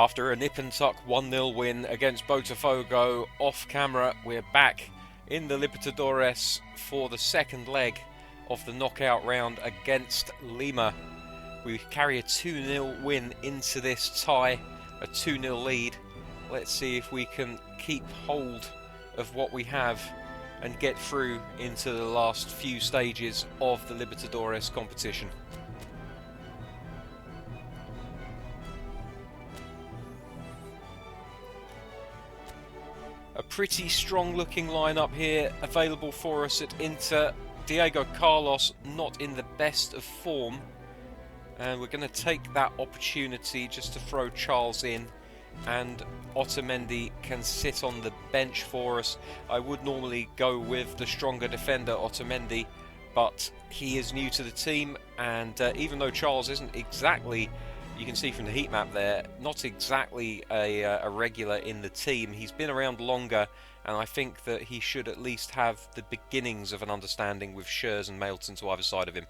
After a nip and tuck 1-0 win against Botafogo off camera, we're back in the Libertadores for the second leg of the knockout round against Lima. We carry a 2-0 win into this tie, a 2-0 lead. Let's see if we can keep hold of what we have and get through into the last few stages of the Libertadores competition. A pretty strong looking lineup here available for us at Inter. Diego Carlos not in the best of form, and we're going to take that opportunity just to throw Charles in, and Otamendi can sit on the bench for us. I would normally go with the stronger defender Otamendi, but he is new to the team, and even though Charles isn't exactly, you can see from the heat map there, not exactly a regular in the team, he's been around longer, and I think that he should at least have the beginnings of an understanding with Schürrle and Mailton to either side of him.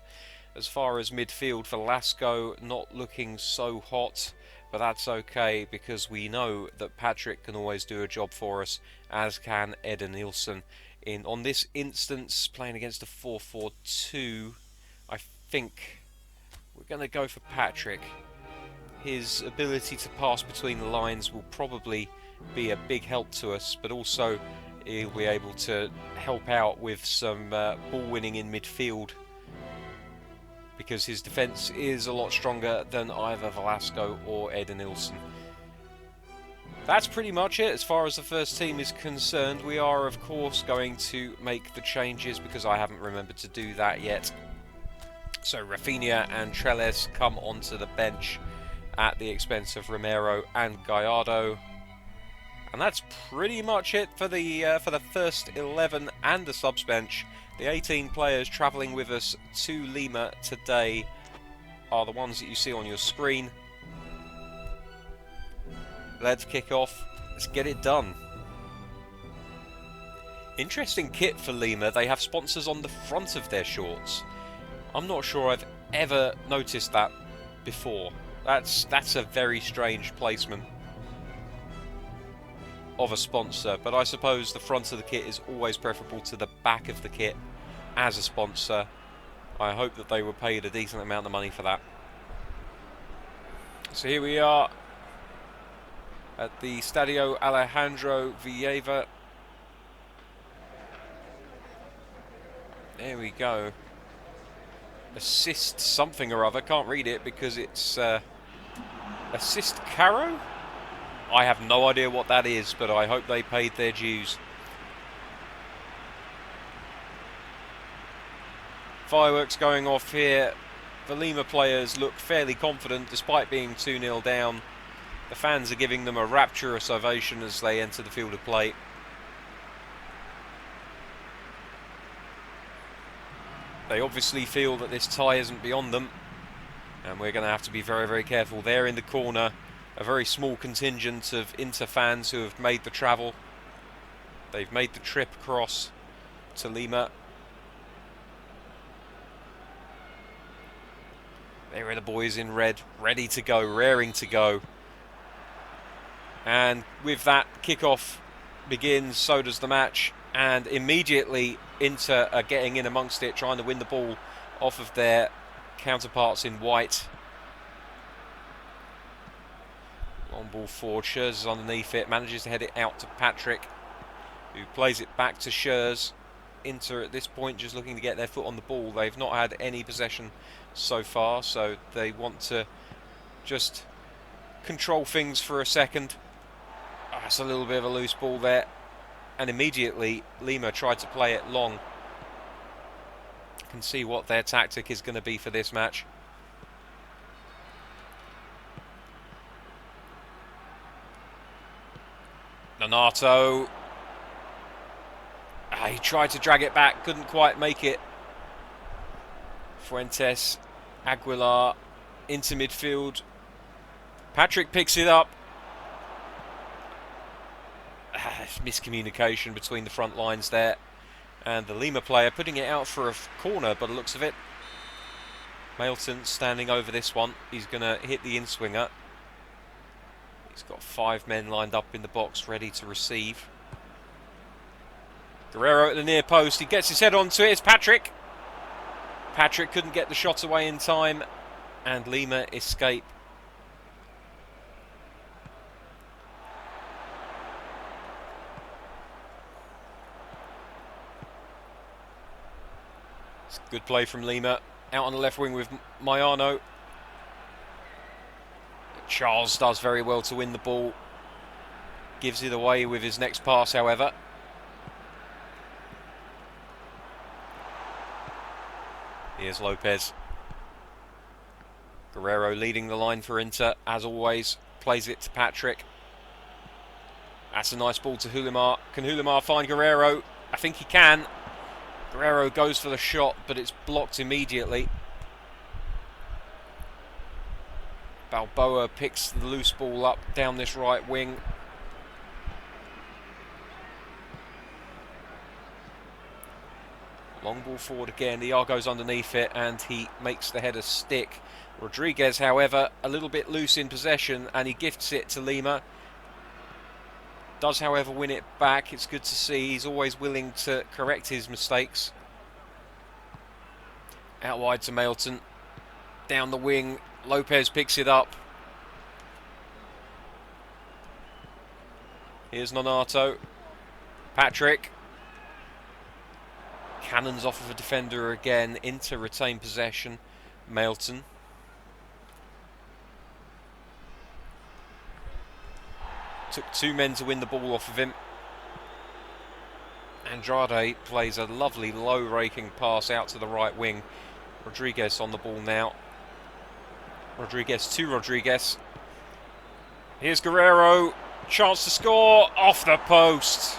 As far as midfield, Velasco not looking so hot, but that's okay because we know that Patrick can always do a job for us, as can Eder Nielsen. On this instance, playing against a 4-4-2, I think we're going to go for Patrick. His ability to pass between the lines will probably be a big help to us, but also he'll be able to help out with some ball winning in midfield, because his defence is a lot stronger than either Velasco or Eder Nielsen. That's pretty much it as far as the first team is concerned. We are, of course, going to make the changes because I haven't remembered to do that yet. So Rafinha and Trellis come onto the bench at the expense of Romero and Gallardo. And that's pretty much it for the first 11 and the subs bench. The 18 players travelling with us to Lima today are the ones that you see on your screen. Let's kick off. Let's get it done. Interesting kit for Lima. They have sponsors on the front of their shorts. I'm not sure I've ever noticed that before. That's a very strange placement of a sponsor, but I suppose the front of the kit is always preferable to the back of the kit as a sponsor. I hope that they were paid a decent amount of money for that. So here we are at the Stadio Alejandro Villeva. There we go. Assist something or other, can't read it because it's assist Caro? I have no idea what that is, but I hope they paid their dues. Fireworks going off here. The Lima players look fairly confident despite being 2-0 down. The fans are giving them a rapturous ovation as they enter the field of play. They obviously feel that this tie isn't beyond them, and we're going to have to be very, very careful. There in the corner, a very small contingent of Inter fans who have made the travel. They've made the trip across to Lima. There are the boys in red, ready to go, raring to go. And with that, kickoff begins, so does the match. And immediately Inter are getting in amongst it, trying to win the ball off of their counterparts in white. Long ball forward, Schürrle is underneath it, manages to head it out to Patrick, who plays it back to Schürrle. Inter at this point just looking to get their foot on the ball. They've not had any possession so far, so they want to just control things for a second. That's a little bit of a loose ball there. And immediately Lima tried to play it long. You can see what their tactic is going to be for this match. Nonato. He tried to drag it back, couldn't quite make it. Fuentes, Aguilar into midfield. Patrick picks it up. Miscommunication between the front lines there, and the Lima player putting it out for a corner by the looks of it. Mailton standing over this one. He's going to hit the in-swinger. He's got 5 men lined up in the box ready to receive. Guerrero at the near post. He gets his head onto it. It's Patrick. Patrick couldn't get the shot away in time, and Lima escape. It's good play from Lima. Out on the left wing with Mayano. Charles does very well to win the ball. Gives it away with his next pass, however. Here's Lopez. Guerrero leading the line for Inter, as always. Plays it to Patrick. That's a nice ball to Hulimar. Can Hulimar find Guerrero? I think he can. Guerrero goes for the shot, but it's blocked immediately. Balboa picks the loose ball up down this right wing. Long ball forward again. Iago's underneath it and he makes the header stick. Rodriguez, however, a little bit loose in possession and he gifts it to Lima. Does, however, win it back. It's good to see. He's always willing to correct his mistakes. Out wide to Mailton. Down the wing. Lopez picks it up. Here's Nonato. Patrick. Cannons off of a defender again. Inter retain possession. Mailton. Took 2 men to win the ball off of him. Andrade plays a lovely low raking pass out to the right wing. Rodriguez on the ball now. Rodriguez to Rodriguez. Here's Guerrero. Chance to score. Off the post.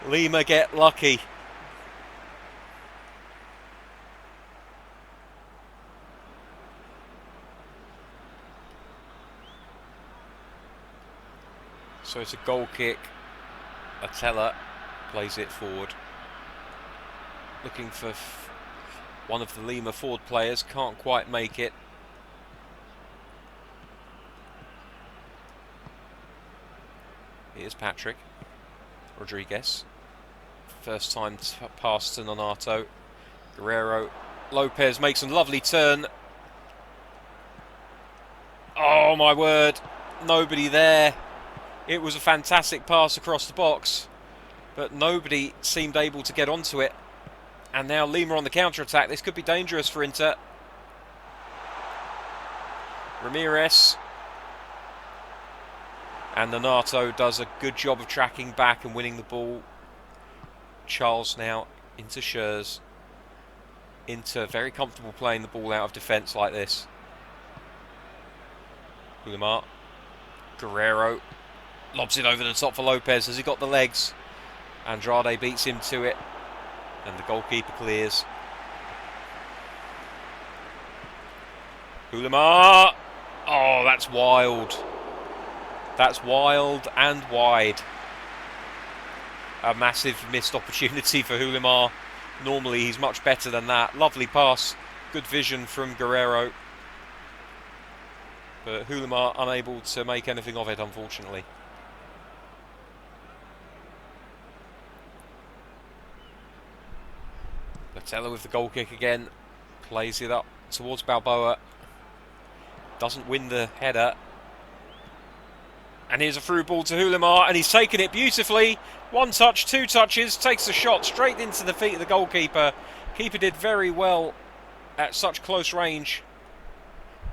Lima get lucky. So it's a goal kick. Atella plays it forward. Looking for one of the Lima forward players. Can't quite make it. Here's Patrick. Rodriguez. First time pass to Nonato. Guerrero. Lopez makes a lovely turn. Oh my word. Nobody there. It was a fantastic pass across the box, but nobody seemed able to get onto it. And now Lima on the counter-attack. This could be dangerous for Inter. Ramirez. And Nonato does a good job of tracking back and winning the ball. Charles now into Schurz. Inter very comfortable playing the ball out of defence like this. Hulimar. Guerrero. Lobs it over the top for Lopez. Has he got the legs? Andrade beats him to it. And the goalkeeper clears. Hulimar. Oh, that's wild. That's wild and wide. A massive missed opportunity for Hulimar. Normally he's much better than that. Lovely pass. Good vision from Guerrero. But Hulimar unable to make anything of it, unfortunately. Latella with the goal kick again. Plays it up towards Balboa. Doesn't win the header. And here's a through ball to Hulimar, and he's taken it beautifully. 1 touch, 2 touches, takes the shot straight into the feet of the goalkeeper. Keeper did very well at such close range,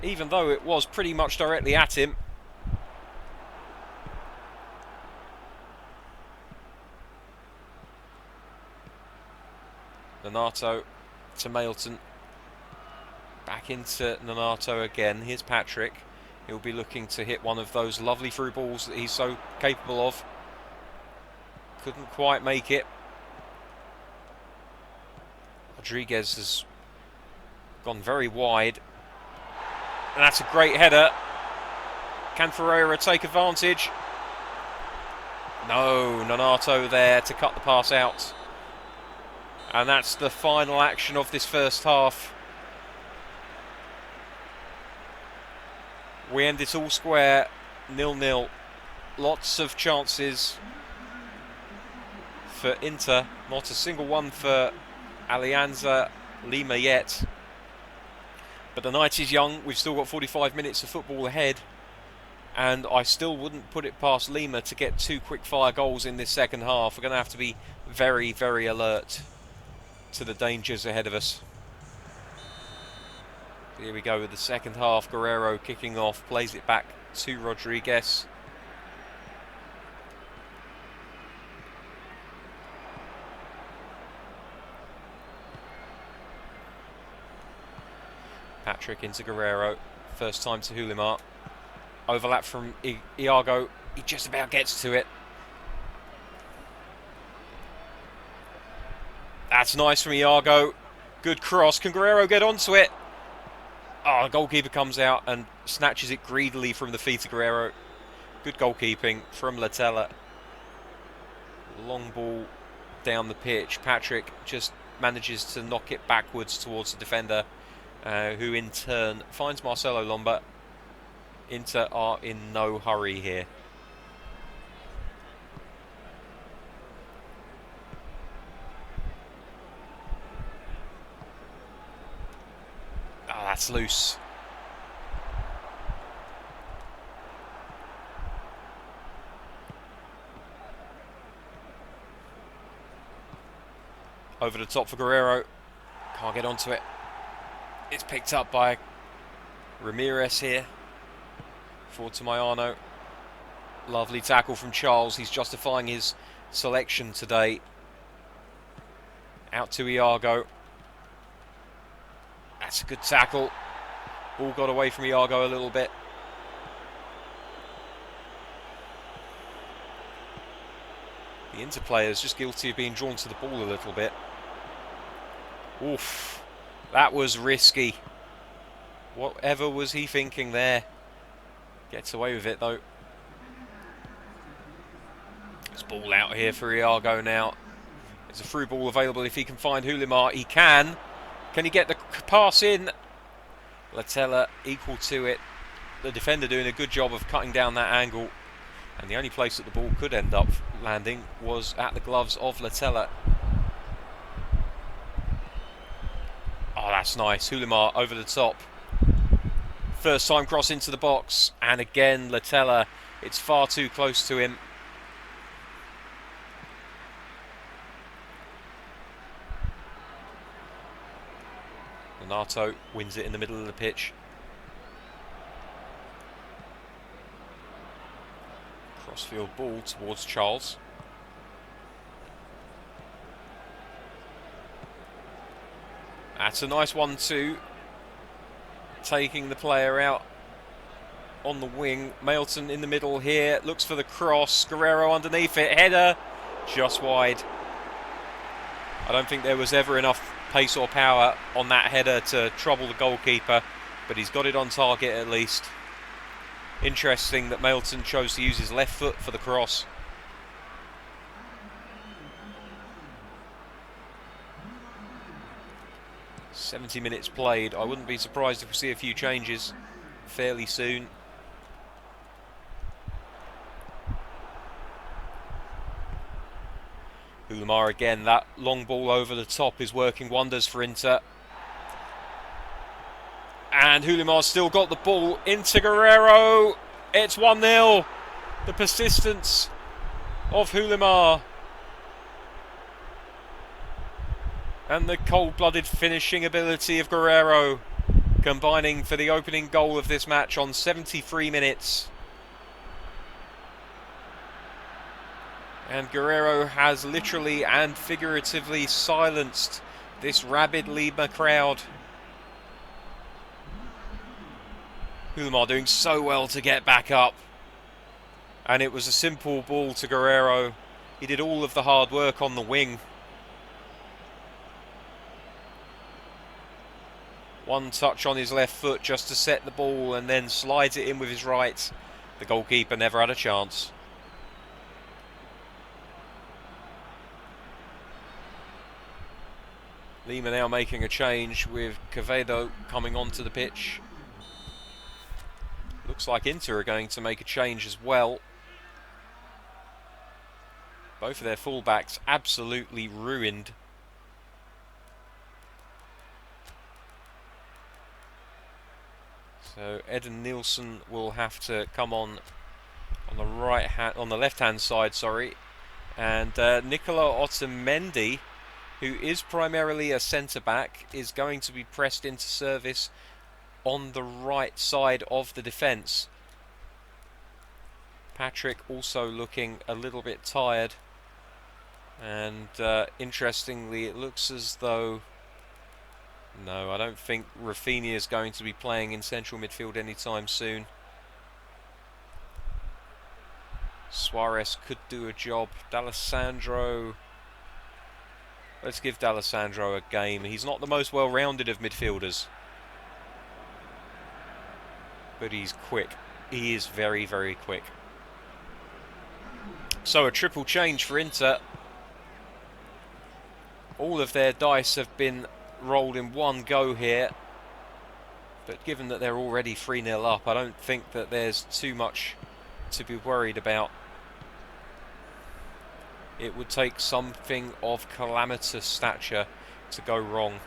even though it was pretty much directly at him. Nonato to Mailton. Back into Nonato again. Here's Patrick. He'll be looking to hit one of those lovely through balls that he's so capable of. Couldn't quite make it. Rodriguez has gone very wide. And that's a great header. Can Ferreira take advantage? No, Nonato there to cut the pass out. And that's the final action of this first half. We end it all square, 0-0. Lots of chances for Inter, not a single one for Alianza Lima yet. But the night is young, we've still got 45 minutes of football ahead, and I still wouldn't put it past Lima to get 2 quick-fire goals in this second half. We're going to have to be very, very alert to the dangers ahead of us. Here we go with the second half. Guerrero kicking off, plays it back to Rodriguez. Patrick into Guerrero, first time to Hulimar. Overlap from Iago, he just about gets to it. That's nice from Iago, good cross, can Guerrero get onto it? Oh, the goalkeeper comes out and snatches it greedily from the feet of Guerrero. Good goalkeeping from Latella. Long ball down the pitch, Patrick just manages to knock it backwards towards the defender, who in turn finds Marcelo Lomba. Inter are in no hurry here. Oh, that's loose. Over the top for Guerrero. Can't get onto it. It's picked up by Ramirez here. Forward to Mayano. Lovely tackle from Charles. He's justifying his selection today. Out to Iago. That's a good tackle. Ball got away from Iago a little bit. The Inter player is just guilty of being drawn to the ball a little bit. Oof. That was risky. Whatever was he thinking there? Gets away with it though. It's ball out here for Iago now. There's a through ball available if he can find Hulimar. He can. Can he get the pass in? Latella equal to it. The defender doing a good job of cutting down that angle. And the only place that the ball could end up landing was at the gloves of Latella. Oh, that's nice. Hulimar over the top. First time cross into the box, and again Latella, it's far too close to him. Renato wins it in the middle of the pitch. Crossfield ball towards Charles. That's a nice 1-2. Taking the player out on the wing. Mailton in the middle here. Looks for the cross. Guerrero underneath it. Header. Just wide. I don't think there was ever enough pace or power on that header to trouble the goalkeeper. But he's got it on target at least. Interesting that Mailton chose to use his left foot for the cross. "70 minutes played. I wouldn't be surprised if we see a few changes fairly soon. Hulimar again. That long ball over the top is working wonders for Inter. And Hulimar's still got the ball into Guerrero. It's 1-0. The persistence of Hulimar. And the cold-blooded finishing ability of Guerrero combining for the opening goal of this match on 73 minutes. And Guerrero has literally and figuratively silenced this rabid Lima crowd. Hulimar doing so well to get back up. And it was a simple ball to Guerrero. He did all of the hard work on the wing. One touch on his left foot just to set the ball and then slides it in with his right. The goalkeeper never had a chance. Lima now making a change with Quevedo coming onto the pitch. Looks like Inter are going to make a change as well. Both of their fullbacks absolutely ruined. So Eden Nielsen will have to come on the left-hand side, sorry, and Nicola Otamendi, who is primarily a centre-back, is going to be pressed into service on the right side of the defence. Patrick also looking a little bit tired, and interestingly, it looks as though no, I don't think Rafinha is going to be playing in central midfield anytime soon. Suarez could do a job. D'Alessandro. Let's give D'Alessandro a game. He's not the most well-rounded of midfielders, but he's quick. He is very, very quick. So a triple change for Inter. All of their dice have been rolled in one go here, but given that they're already 3-0 up, I don't think that there's too much to be worried about. It would take something of calamitous stature to go wrong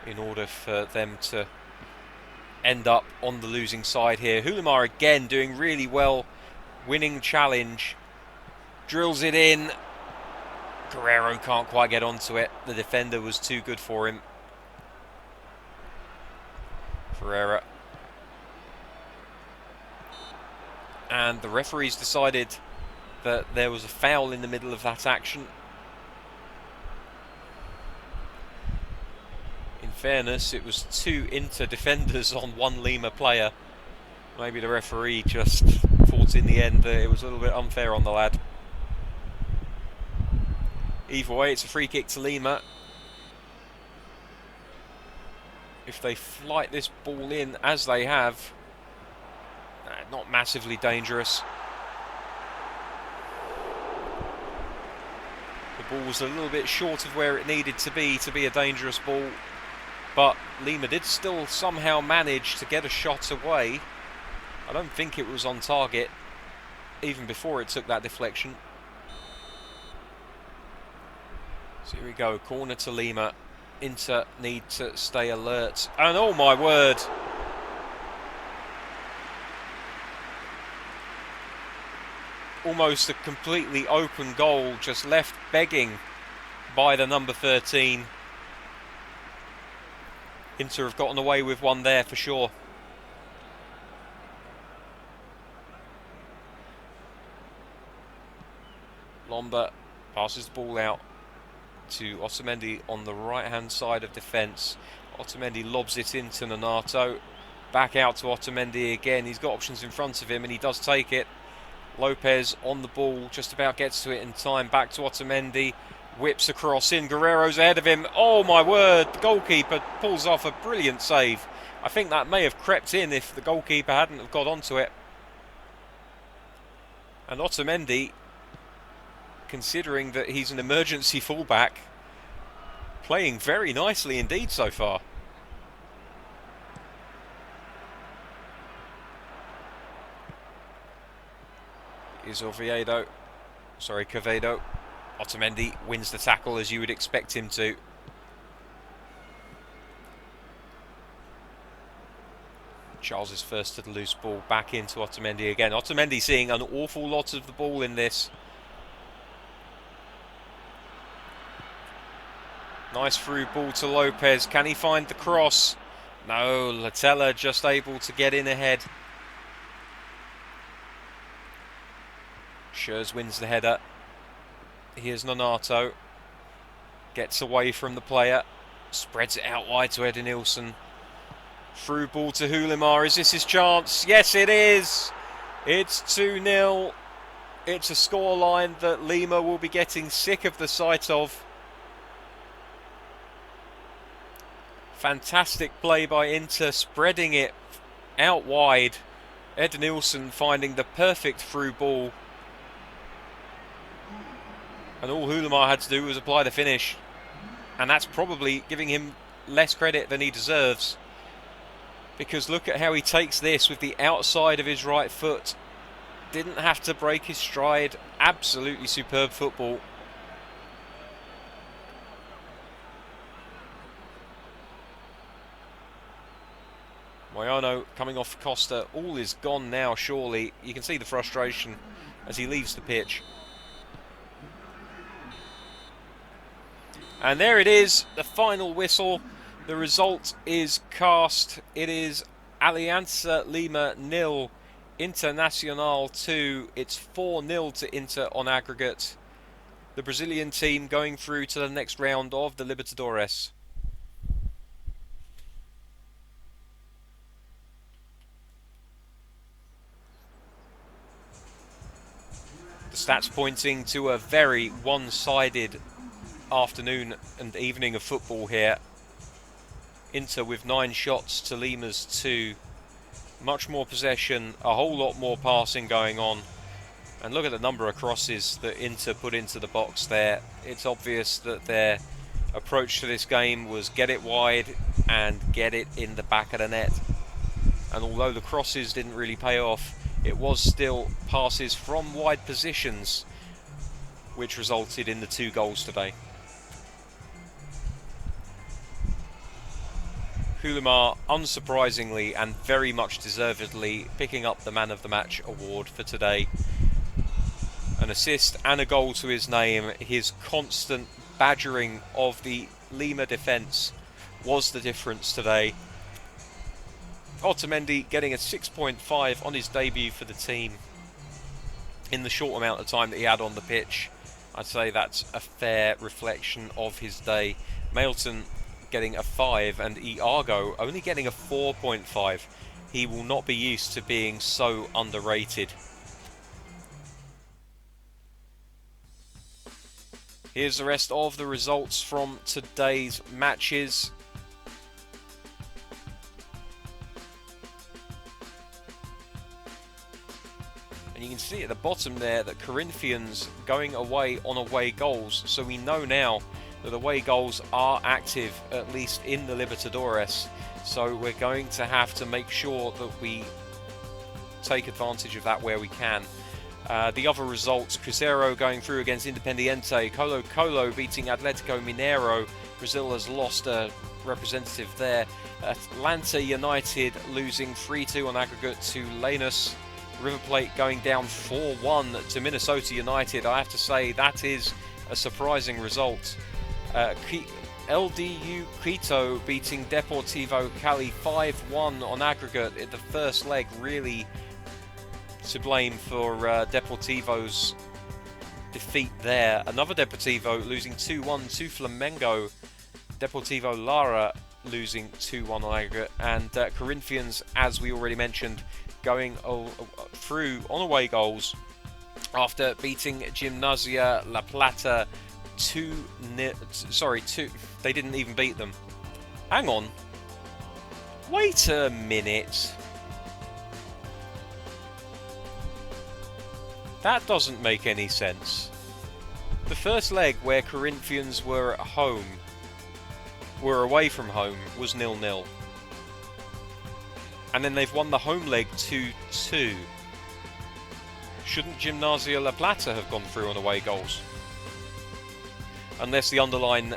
in order for them to end up on the losing side here. Hulimar again doing really well, winning challenge, drills it in. Guerrero can't quite get onto it. The defender was too good for him. Ferreira. And the referees decided that there was a foul in the middle of that action. In fairness, it was 2 Inter defenders on 1 Lima player. Maybe the referee just thought in the end that it was a little bit unfair on the lad. Either way, it's a free kick to Lima. If they flight this ball in as they have, not massively dangerous. The ball was a little bit short of where it needed to be a dangerous ball, but Lima did still somehow manage to get a shot away. I don't think it was on target even before it took that deflection. So here we go, corner to Lima. Inter need to stay alert. And oh my word! Almost a completely open goal, just left begging by the number 13. Inter have gotten away with one there for sure. Lomba passes the ball out to Otamendi on the right-hand side of defence. Otamendi lobs it into Nonato. Back out to Otamendi again. He's got options in front of him and he does take it. Lopez on the ball, just about gets to it in time. Back to Otamendi. Whips across in. Guerrero's ahead of him. Oh my word, the goalkeeper pulls off a brilliant save. I think that may have crept in if the goalkeeper hadn't have got onto it. And Otamendi, considering that he's an emergency fullback, playing very nicely indeed so far. Is Oviedo, sorry, Quevedo. Otamendi wins the tackle as you would expect him to. Charles is first to the loose ball, back into Otamendi again. Otamendi seeing an awful lot of the ball in this. Nice through ball to Lopez. Can he find the cross? No, Latella just able to get in ahead. Schurz wins the header. Here's Nonato. Gets away from the player. Spreads it out wide to Eden Nielsen. Through ball to Hulimar. Is this his chance? Yes, it is. It's 2-0. It's a scoreline that Lima will be getting sick of the sight of. Fantastic play by Inter, spreading it out wide. Eden Nielsen finding the perfect through ball. And all Hulimar had to do was apply the finish. And that's probably giving him less credit than he deserves. Because look at how he takes this with the outside of his right foot. Didn't have to break his stride. Absolutely superb football. Moyano coming off Costa. All is gone now, surely. You can see the frustration as he leaves the pitch. And there it is, the final whistle. The result is cast. It is Alianza Lima 0, Internacional 2. It's 4-0 to Inter on aggregate. The Brazilian team going through to the next round of the Libertadores. The stats pointing to a very one-sided afternoon and evening of football here. Inter with 9 shots to Lima's 2. Much more possession, a whole lot more passing going on. And look at the number of crosses that Inter put into the box there. It's obvious that their approach to this game was get it wide and get it in the back of the net. And although the crosses didn't really pay off, it was still passes from wide positions which resulted in the 2 goals today. Hulimar, unsurprisingly and very much deservedly, picking up the Man of the Match award for today. An assist and a goal to his name. His constant badgering of the Lima defence was the difference today. Otamendi getting a 6.5 on his debut for the team in the short amount of time that he had on the pitch. I'd say that's a fair reflection of his day. Mailton getting a 5 and Iago only getting a 4.5. He will not be used to being so underrated. Here's the rest of the results from today's matches. And you can see at the bottom there that Corinthians going away on away goals. So we know now that away goals are active, at least in the Libertadores. So we're going to have to make sure that we take advantage of that where we can. The other results, Cruzeiro going through against Independiente, Colo-Colo beating Atletico Mineiro. Brazil has lost a representative there. Atlanta United losing 3-2 on aggregate to Lanús. River Plate going down 4-1 to Minnesota United. I have to say that is a surprising result. LDU Quito beating Deportivo Cali 5-1 on aggregate in the first leg. Really to blame for Deportivo's defeat there. Another Deportivo losing 2-1 to Flamengo. Deportivo Lara losing 2-1 on aggregate. And Corinthians, as we already mentioned, going through on away goals after beating Gimnasia La Plata 2-0. They didn't even beat them. Hang on. Wait a minute. That doesn't make any sense. The first leg where Corinthians were at home, were away from home, was 0-0. And then they've won the home leg 2-2. Shouldn't Gimnasia La Plata have gone through on away goals? Unless the underline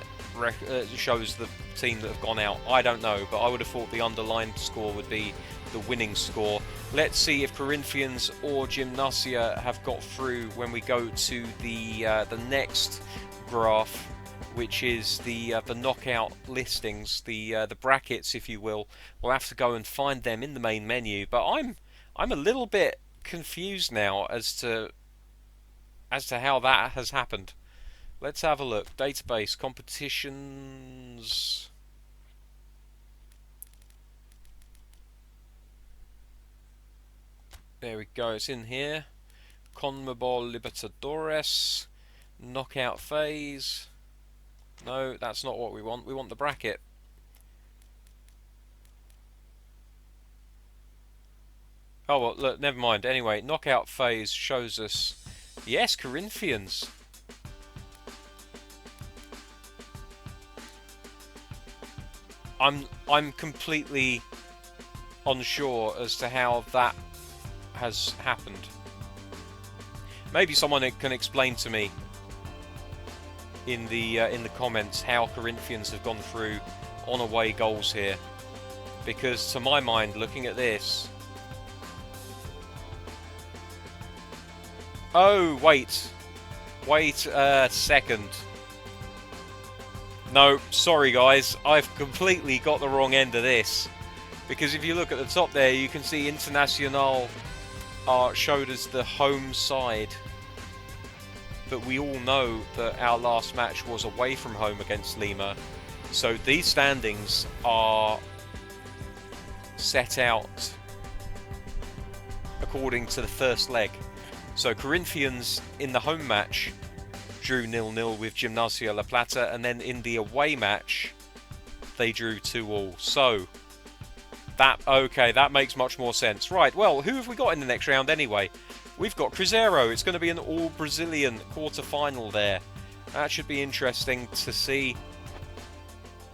shows the team that have gone out. I don't know, but I would have thought the underlined score would be the winning score. Let's see if Corinthians or Gimnasia have got through when we go to the next graph, which is the knockout listings, the brackets, if you will. We'll have to go and find them in the main menu. But I'm a little bit confused now as to how that has happened. Let's have a look. Database, competitions. There we go, it's in here. CONMEBOL Libertadores. Knockout phase. No, that's not what we want. We want the bracket. Oh, well, look, never mind. Anyway, knockout phase shows us... Yes, Corinthians. I'm completely unsure as to how that has happened. Maybe someone can explain to me in the comments how Corinthians have gone through on away goals here, because to my mind, looking at this, oh wait a second. No, sorry guys, I've completely got the wrong end of this. Because if you look at the top there, you can see Internacional are showed as the home side. But we all know that our last match was away from home against Lima. So these standings are set out according to the first leg. So Corinthians in the home match drew 0-0 with Gimnasia La Plata, and then in the away match they drew 2-2. So that makes much more sense. Right, well, who have we got in the next round anyway? We've got Cruzeiro. It's going to be an all-Brazilian quarter-final there. That should be interesting to see.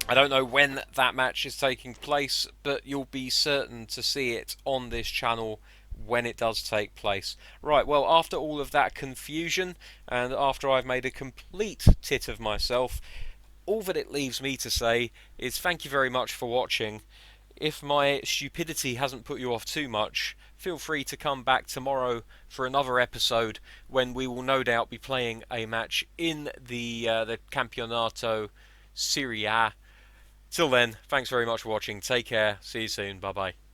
I don't know when that match is taking place, but you'll be certain to see it on this channel when it does take place. Right, well, after all of that confusion, and after I've made a complete tit of myself, all that it leaves me to say is thank you very much for watching. If my stupidity hasn't put you off too much, feel free to come back tomorrow for another episode when we will no doubt be playing a match in the Campeonato Serie A. Till then, thanks very much for watching. Take care. See you soon. Bye-bye.